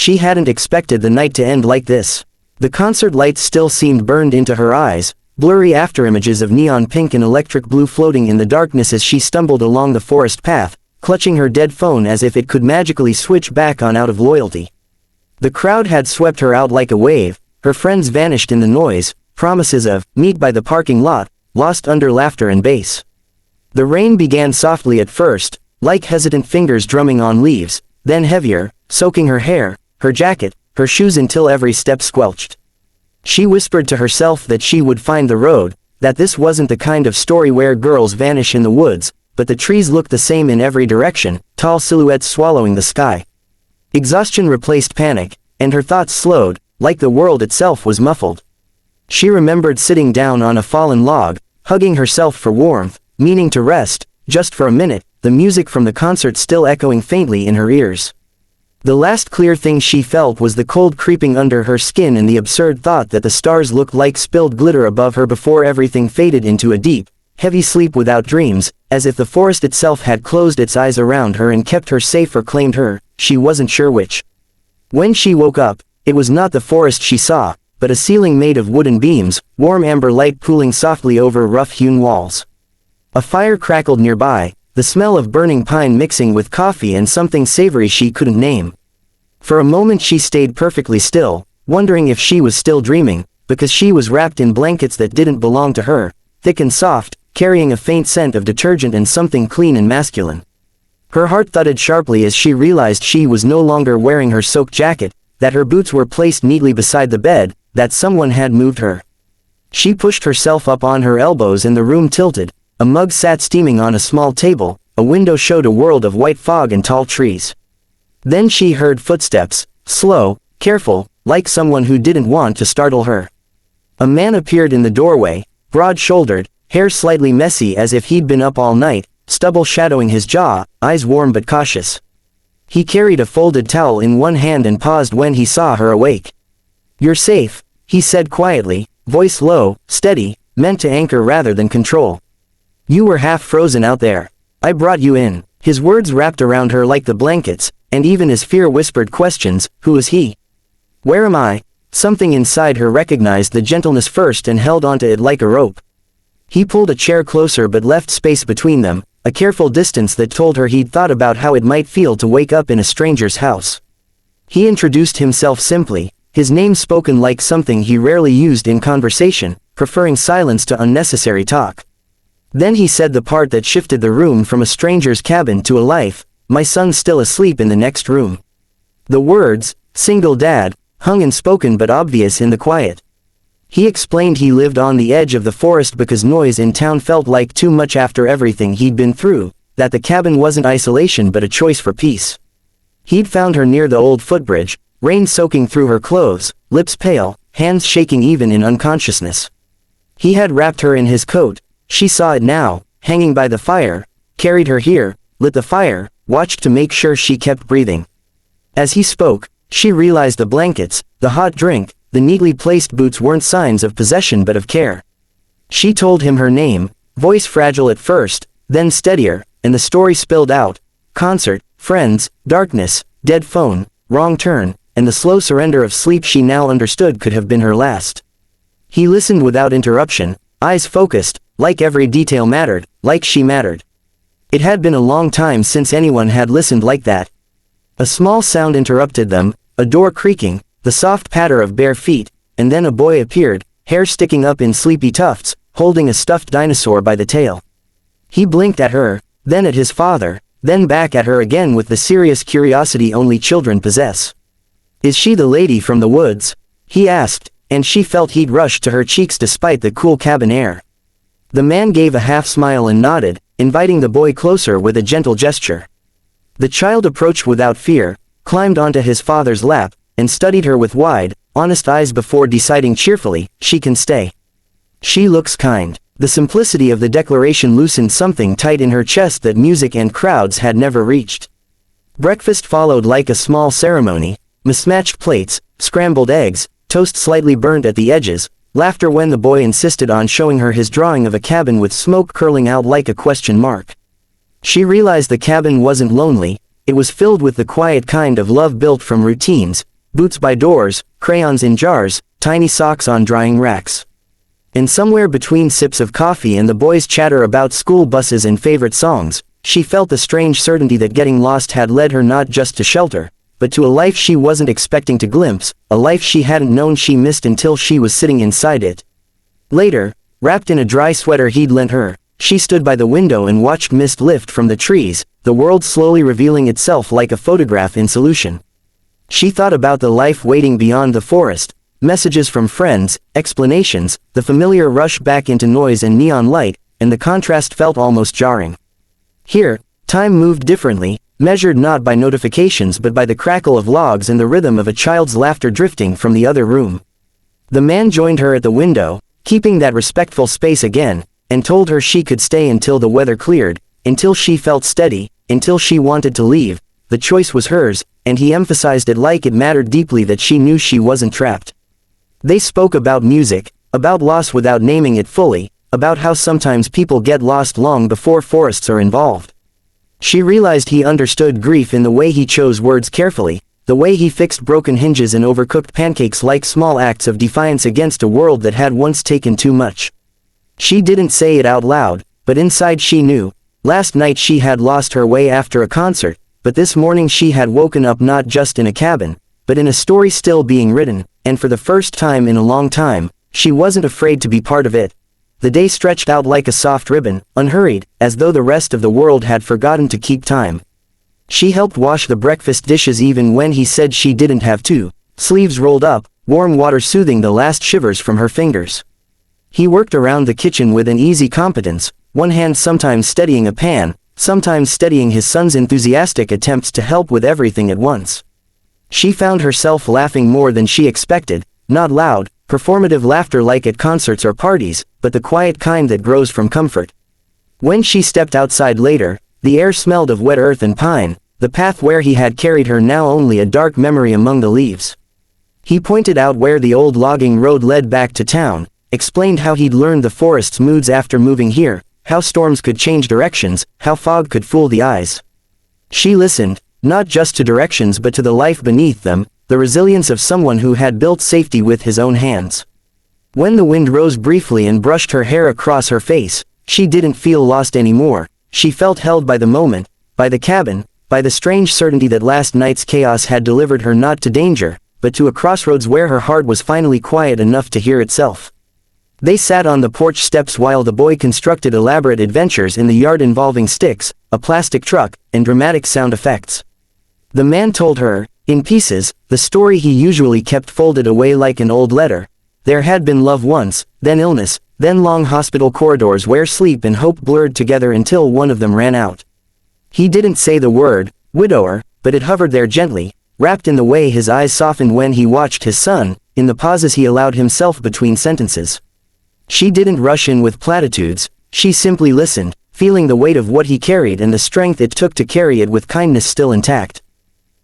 She hadn't expected the night to end like this. The concert lights still seemed burned into her eyes, blurry afterimages of neon pink and electric blue floating in the darkness as she stumbled along the forest path, clutching her dead phone as if it could magically switch back on out of loyalty. The crowd had swept her out like a wave, her friends vanished in the noise, promises of meet by the parking lot, lost under laughter and bass. The rain began softly at first, like hesitant fingers drumming on leaves, then heavier, soaking her hair, her jacket, her shoes until every step squelched. She whispered to herself that she would find the road, that this wasn't the kind of story where girls vanish in the woods, but the trees looked the same in every direction, tall silhouettes swallowing the sky. Exhaustion replaced panic, and her thoughts slowed, like the world itself was muffled. She remembered sitting down on a fallen log, hugging herself for warmth, meaning to rest, just for a minute, the music from the concert still echoing faintly in her ears. The last clear thing she felt was the cold creeping under her skin and the absurd thought that the stars looked like spilled glitter above her before everything faded into a deep, heavy sleep without dreams, as if the forest itself had closed its eyes around her and kept her safe or claimed her, she wasn't sure which. When she woke up, it was not the forest she saw, but a ceiling made of wooden beams, warm amber light pooling softly over rough-hewn walls. A fire crackled nearby, the smell of burning pine mixing with coffee and something savory she couldn't name. For a moment she stayed perfectly still, wondering if she was still dreaming, because she was wrapped in blankets that didn't belong to her, thick and soft, carrying a faint scent of detergent and something clean and masculine. Her heart thudded sharply as she realized she was no longer wearing her soaked jacket, that her boots were placed neatly beside the bed, that someone had moved her. She pushed herself up on her elbows and the room tilted. A mug sat steaming on a small table, a window showed a world of white fog and tall trees. Then she heard footsteps, slow, careful, like someone who didn't want to startle her. A man appeared in the doorway, broad-shouldered, hair slightly messy as if he'd been up all night, stubble shadowing his jaw, eyes warm but cautious. He carried a folded towel in one hand and paused when he saw her awake. "You're safe," he said quietly, voice low, steady, meant to anchor rather than control. "You were half frozen out there. I brought you in." His words wrapped around her like the blankets, and even as fear whispered questions, who is he? Where am I? Something inside her recognized the gentleness first and held onto it like a rope. He pulled a chair closer but left space between them, a careful distance that told her he'd thought about how it might feel to wake up in a stranger's house. He introduced himself simply, his name spoken like something he rarely used in conversation, preferring silence to unnecessary talk. Then he said the part that shifted the room from a stranger's cabin to a life, "My son's still asleep in the next room." The words, "single dad," hung unspoken but obvious in the quiet. He explained he lived on the edge of the forest because noise in town felt like too much after everything he'd been through, that the cabin wasn't isolation but a choice for peace. He'd found her near the old footbridge, rain soaking through her clothes, lips pale, hands shaking even in unconsciousness. He had wrapped her in his coat. She saw it now, hanging by the fire, carried her here, lit the fire, watched to make sure she kept breathing. As he spoke, she realized the blankets, the hot drink, the neatly placed boots weren't signs of possession but of care. She told him her name, voice fragile at first, then steadier, and the story spilled out: concert, friends, darkness, dead phone, wrong turn, and the slow surrender of sleep she now understood could have been her last. He listened without interruption, eyes focused, like every detail mattered, like she mattered. It had been a long time since anyone had listened like that. A small sound interrupted them, a door creaking, the soft patter of bare feet, and then a boy appeared, hair sticking up in sleepy tufts, holding a stuffed dinosaur by the tail. He blinked at her, then at his father, then back at her again with the serious curiosity only children possess. "Is she the lady from the woods?" he asked, and she felt he'd rushed to her cheeks despite the cool cabin air. The man gave a half smile and nodded, inviting the boy closer with a gentle gesture. The child approached without fear, climbed onto his father's lap, and studied her with wide, honest eyes before deciding cheerfully, "She can stay. She looks kind." The simplicity of the declaration loosened something tight in her chest that music and crowds had never reached. Breakfast followed like a small ceremony, mismatched plates, scrambled eggs, toast slightly burnt at the edges, laughter when the boy insisted on showing her his drawing of a cabin with smoke curling out like a question mark. She realized the cabin wasn't lonely, it was filled with the quiet kind of love built from routines, boots by doors, crayons in jars, tiny socks on drying racks. And somewhere between sips of coffee and the boys' chatter about school buses and favorite songs, she felt the strange certainty that getting lost had led her not just to shelter, but to a life she wasn't expecting to glimpse, a life she hadn't known she missed until she was sitting inside it. Later, wrapped in a dry sweater he'd lent her, she stood by the window and watched mist lift from the trees, the world slowly revealing itself like a photograph in solution. She thought about the life waiting beyond the forest, messages from friends, explanations, the familiar rush back into noise and neon light, and the contrast felt almost jarring. Here, time moved differently, measured not by notifications but by the crackle of logs and the rhythm of a child's laughter drifting from the other room. The man joined her at the window, keeping that respectful space again, and told her she could stay until the weather cleared, until she felt steady, until she wanted to leave. The choice was hers, and he emphasized it like it mattered deeply that she knew she wasn't trapped. They spoke about music, about loss without naming it fully, about how sometimes people get lost long before forests are involved. She realized he understood grief in the way he chose words carefully, the way he fixed broken hinges and overcooked pancakes like small acts of defiance against a world that had once taken too much. She didn't say it out loud, but inside she knew. Last night she had lost her way after a concert, but this morning she had woken up not just in a cabin, but in a story still being written, and for the first time in a long time, she wasn't afraid to be part of it. The day stretched out like a soft ribbon, unhurried, as though the rest of the world had forgotten to keep time. She helped wash the breakfast dishes even when he said she didn't have to, sleeves rolled up, warm water soothing the last shivers from her fingers. He worked around the kitchen with an easy competence, one hand sometimes steadying a pan, sometimes steadying his son's enthusiastic attempts to help with everything at once. She found herself laughing more than she expected, not loud, performative laughter like at concerts or parties, but the quiet kind that grows from comfort. When she stepped outside later, the air smelled of wet earth and pine, the path where he had carried her now only a dark memory among the leaves. He pointed out where the old logging road led back to town, explained how he'd learned the forest's moods after moving here, how storms could change directions, how fog could fool the eyes. She listened, not just to directions but to the life beneath them, the resilience of someone who had built safety with his own hands. When the wind rose briefly and brushed her hair across her face, she didn't feel lost anymore. She felt held by the moment, by the cabin, by the strange certainty that last night's chaos had delivered her not to danger, but to a crossroads where her heart was finally quiet enough to hear itself. They sat on the porch steps while the boy constructed elaborate adventures in the yard involving sticks, a plastic truck, and dramatic sound effects. The man told her, in pieces, the story he usually kept folded away like an old letter. There had been love once, then illness, then long hospital corridors where sleep and hope blurred together until one of them ran out. He didn't say the word, widower, but it hovered there gently, wrapped in the way his eyes softened when he watched his son, in the pauses he allowed himself between sentences. She didn't rush in with platitudes, she simply listened, feeling the weight of what he carried and the strength it took to carry it with kindness still intact.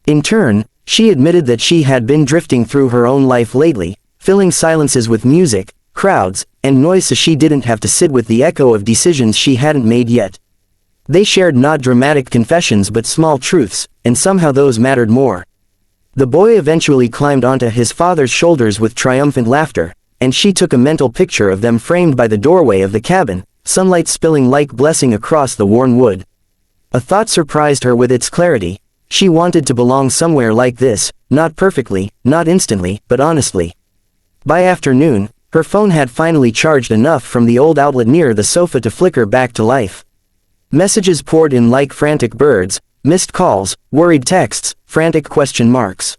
In turn, she admitted that she had been drifting through her own life lately, filling silences with music, crowds, and noise so she didn't have to sit with the echo of decisions she hadn't made yet. They shared not dramatic confessions but small truths, and somehow those mattered more. The boy eventually climbed onto his father's shoulders with triumphant laughter, and she took a mental picture of them framed by the doorway of the cabin, sunlight spilling like blessing across the worn wood. A thought surprised her with its clarity. She wanted to belong somewhere like this, not perfectly, not instantly, but honestly. By afternoon, her phone had finally charged enough from the old outlet near the sofa to flicker back to life. Messages poured in like frantic birds, missed calls, worried texts, frantic question marks.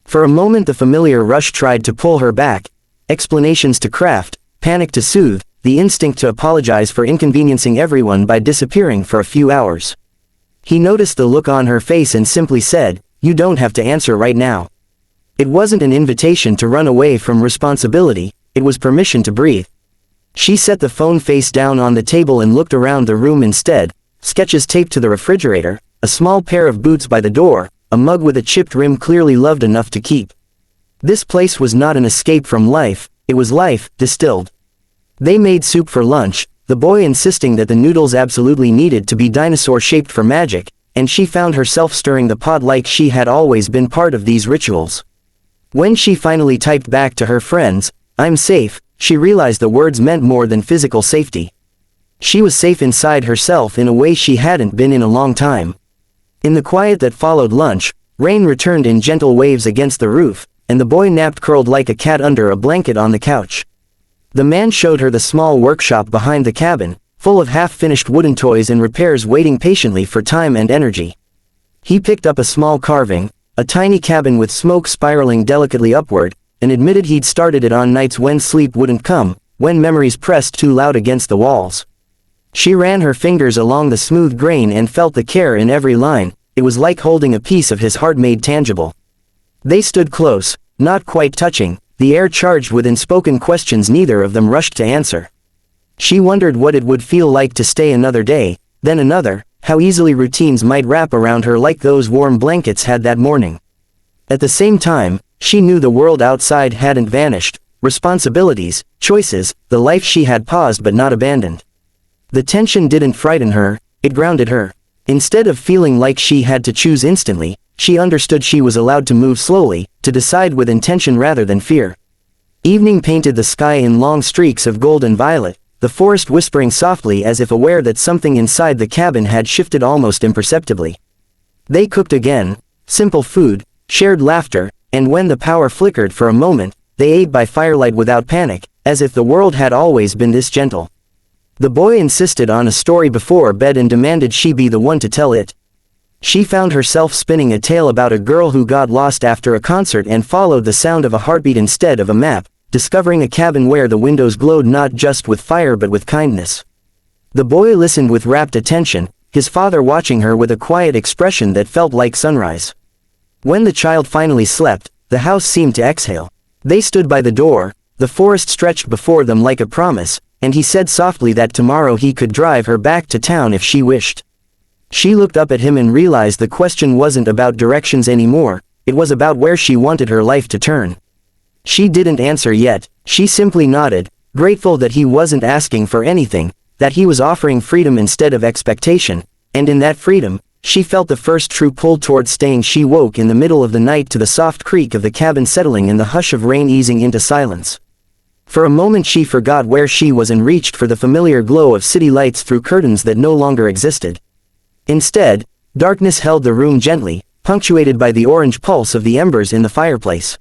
For a moment the familiar rush tried to pull her back, explanations to craft, panic to soothe, the instinct to apologize for inconveniencing everyone by disappearing for a few hours. He noticed the look on her face and simply said, "You don't have to answer right now." It wasn't an invitation to run away from responsibility, it was permission to breathe. She set the phone face down on the table and looked around the room instead, sketches taped to the refrigerator, a small pair of boots by the door, a mug with a chipped rim clearly loved enough to keep. This place was not an escape from life, it was life, distilled. They made soup for lunch, the boy insisting that the noodles absolutely needed to be dinosaur-shaped for magic, and she found herself stirring the pot like she had always been part of these rituals. When she finally typed back to her friends, "I'm safe," she realized the words meant more than physical safety. She was safe inside herself in a way she hadn't been in a long time. In the quiet that followed lunch, rain returned in gentle waves against the roof, and the boy napped curled like a cat under a blanket on the couch. The man showed her the small workshop behind the cabin, full of half-finished wooden toys and repairs waiting patiently for time and energy. He picked up a small carving, a tiny cabin with smoke spiraling delicately upward, and admitted he'd started it on nights when sleep wouldn't come, when memories pressed too loud against the walls. She ran her fingers along the smooth grain and felt the care in every line. It was like holding a piece of his heart made tangible. They stood close, not quite touching, the air charged with unspoken questions neither of them rushed to answer. She wondered what it would feel like to stay another day, then another, how easily routines might wrap around her like those warm blankets had that morning. At the same time, she knew the world outside hadn't vanished, responsibilities, choices, the life she had paused but not abandoned. The tension didn't frighten her, it grounded her. Instead of feeling like she had to choose instantly, she understood she was allowed to move slowly, to decide with intention rather than fear. Evening painted the sky in long streaks of gold and violet, the forest whispering softly as if aware that something inside the cabin had shifted almost imperceptibly. They cooked again, simple food, shared laughter, and when the power flickered for a moment, they ate by firelight without panic, as if the world had always been this gentle. The boy insisted on a story before bed and demanded she be the one to tell it. She found herself spinning a tale about a girl who got lost after a concert and followed the sound of a heartbeat instead of a map, discovering a cabin where the windows glowed not just with fire but with kindness. The boy listened with rapt attention, his father watching her with a quiet expression that felt like sunrise. When the child finally slept, the house seemed to exhale. They stood by the door, the forest stretched before them like a promise, and he said softly that tomorrow he could drive her back to town if she wished. She looked up at him and realized the question wasn't about directions anymore, it was about where she wanted her life to turn. She didn't answer yet, she simply nodded, grateful that he wasn't asking for anything, that he was offering freedom instead of expectation, and in that freedom, she felt the first true pull towards staying. She woke in the middle of the night to the soft creak of the cabin settling and the hush of rain easing into silence. For a moment she forgot where she was and reached for the familiar glow of city lights through curtains that no longer existed. Instead, darkness held the room gently, punctuated by the orange pulse of the embers in the fireplace.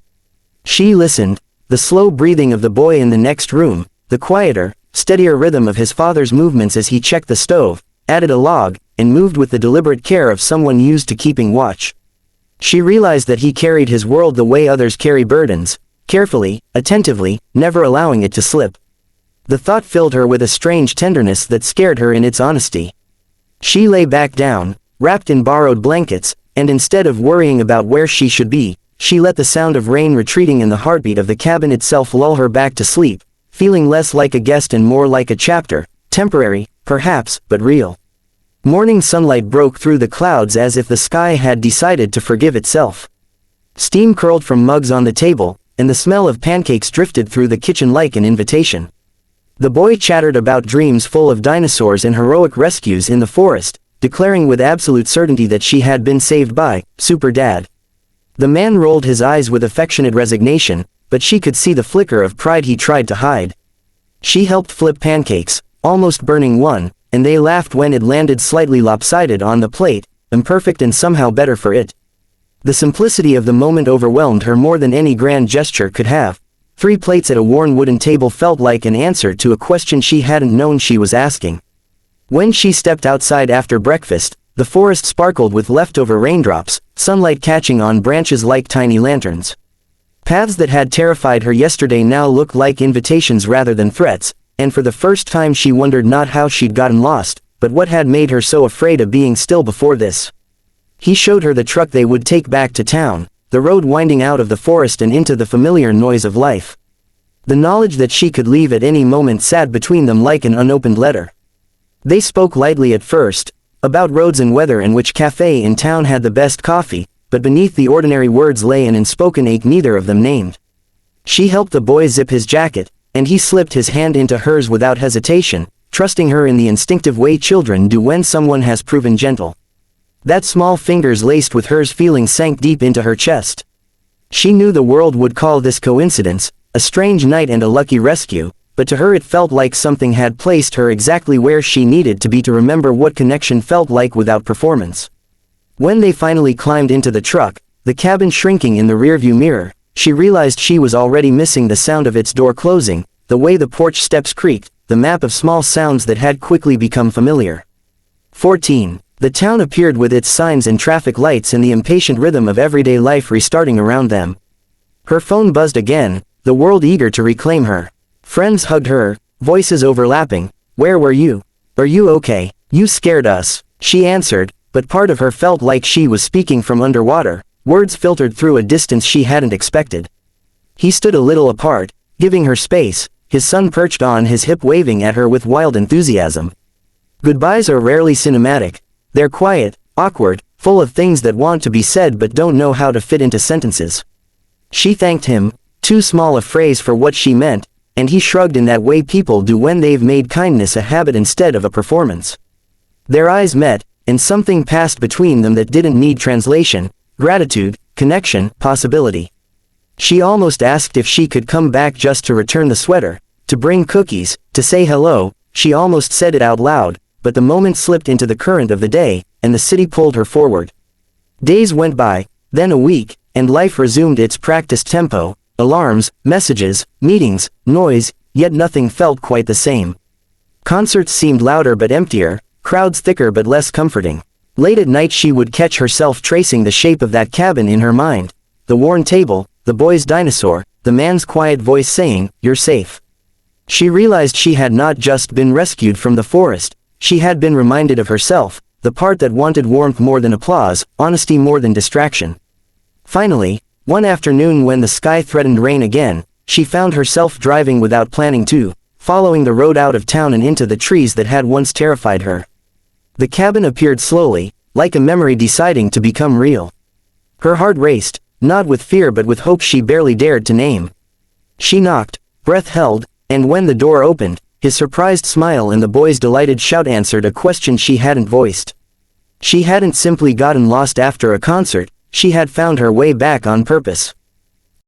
She listened, the slow breathing of the boy in the next room, the quieter, steadier rhythm of his father's movements as he checked the stove, added a log, and moved with the deliberate care of someone used to keeping watch. She realized that he carried his world the way others carry burdens, carefully, attentively, never allowing it to slip. The thought filled her with a strange tenderness that scared her in its honesty. She lay back down, wrapped in borrowed blankets, and instead of worrying about where she should be, she let the sound of rain retreating and the heartbeat of the cabin itself lull her back to sleep, feeling less like a guest and more like a chapter, temporary, perhaps, but real. Morning sunlight broke through the clouds as if the sky had decided to forgive itself. Steam curled from mugs on the table, and the smell of pancakes drifted through the kitchen like an invitation. The boy chattered about dreams full of dinosaurs and heroic rescues in the forest, declaring with absolute certainty that she had been saved by Super Dad. The man rolled his eyes with affectionate resignation, but she could see the flicker of pride he tried to hide. She helped flip pancakes, almost burning one, and they laughed when it landed slightly lopsided on the plate, imperfect and somehow better for it. The simplicity of the moment overwhelmed her more than any grand gesture could have. 3 plates at a worn wooden table felt like an answer to a question she hadn't known she was asking. When she stepped outside after breakfast, the forest sparkled with leftover raindrops, sunlight catching on branches like tiny lanterns. Paths that had terrified her yesterday now looked like invitations rather than threats, and for the first time she wondered not how she'd gotten lost, but what had made her so afraid of being still before this. He showed her the truck they would take back to town, the road winding out of the forest and into the familiar noise of life. The knowledge that she could leave at any moment sat between them like an unopened letter. They spoke lightly at first, about roads and weather and which cafe in town had the best coffee, but beneath the ordinary words lay an unspoken ache neither of them named. She helped the boy zip his jacket, and he slipped his hand into hers without hesitation, trusting her in the instinctive way children do when someone has proven gentle. That small fingers laced with hers feeling sank deep into her chest. She knew the world would call this coincidence, a strange night and a lucky rescue, but to her it felt like something had placed her exactly where she needed to be to remember what connection felt like without performance. When they finally climbed into the truck, the cabin shrinking in the rearview mirror, she realized she was already missing the sound of its door closing, the way the porch steps creaked, the map of small sounds that had quickly become familiar. 14. The town appeared with its signs and traffic lights and the impatient rhythm of everyday life restarting around them. Her phone buzzed again, the world eager to reclaim her. Friends hugged her, voices overlapping. "Where were you? Are you okay? You scared us," she answered, but part of her felt like she was speaking from underwater, words filtered through a distance she hadn't expected. He stood a little apart, giving her space, his son perched on his hip waving at her with wild enthusiasm. Goodbyes are rarely cinematic. They're quiet, awkward, full of things that want to be said but don't know how to fit into sentences. She thanked him, too small a phrase for what she meant, and he shrugged in that way people do when they've made kindness a habit instead of a performance. Their eyes met, and something passed between them that didn't need translation: gratitude, connection, possibility. She almost asked if she could come back just to return the sweater, to bring cookies, to say hello. She almost said it out loud, but the moment slipped into the current of the day, and the city pulled her forward. Days went by, then a week, and life resumed its practiced tempo: alarms, messages, meetings, noise, yet nothing felt quite the same. Concerts seemed louder but emptier, crowds thicker but less comforting. Late at night she would catch herself tracing the shape of that cabin in her mind: the worn table, the boy's dinosaur, the man's quiet voice saying, "You're safe." She realized she had not just been rescued from the forest, she had been reminded of herself, the part that wanted warmth more than applause, honesty more than distraction. Finally, one afternoon when the sky threatened rain again, she found herself driving without planning to, following the road out of town and into the trees that had once terrified her. The cabin appeared slowly, like a memory deciding to become real. Her heart raced, not with fear but with hope she barely dared to name. She knocked, breath held, and when the door opened, his surprised smile and the boy's delighted shout answered a question she hadn't voiced. She hadn't simply gotten lost after a concert, she had found her way back on purpose.